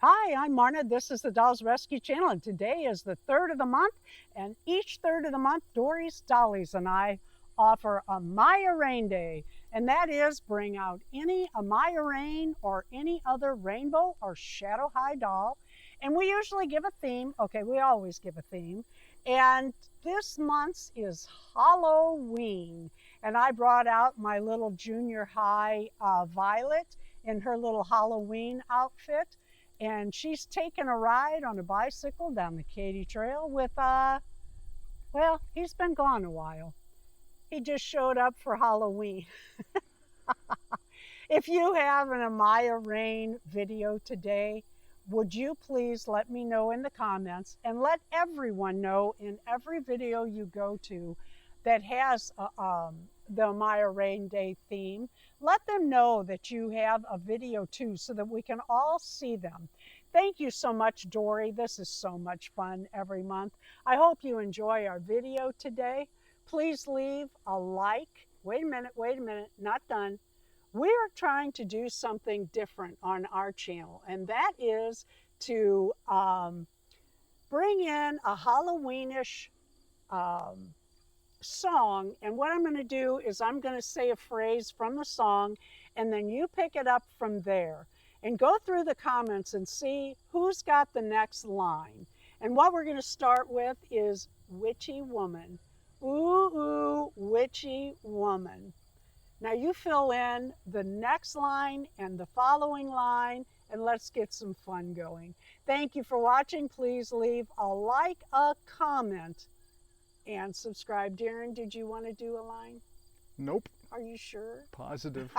Hi, I'm Marna. This is the Dolls Rescue Channel, and today is the third of the month. And each third of the month, Dory's Dollies and I offer Amaya Raine Day, and that is bring out any Amaya Raine or any other rainbow or shadow high doll. And we usually give a theme. Okay, we always give a theme. And this month's is Halloween. And I brought out my little junior high Violet in her little Halloween outfit, and she's taking a ride on a bicycle down the Katy Trail with, well, he's been gone a while. He just showed up for Halloween. If you have an Amaya Raine video today, would you please let me know in the comments and let everyone know in every video you go to that has the Amaya Raine Day theme. Let them know that you have a video too so that we can all see them. Thank you so much, Dory. This is so much fun every month. I hope you enjoy our video today. Please leave a like. Wait a minute, not done. We are trying to do something different on our channel, and that is to bring in a Halloweenish song. And what I'm going to do is I'm going to say a phrase from the song, and then you pick it up from there and go through the comments and see who's got the next line. And what we're going to start with is witchy woman. Ooh, ooh, witchy woman. Now you fill in the next line and the following line, and let's get some fun going. Thank you for watching. Please leave a like, a comment, and subscribe. Darren, did you want to do a line? Nope. Are you sure? Positive.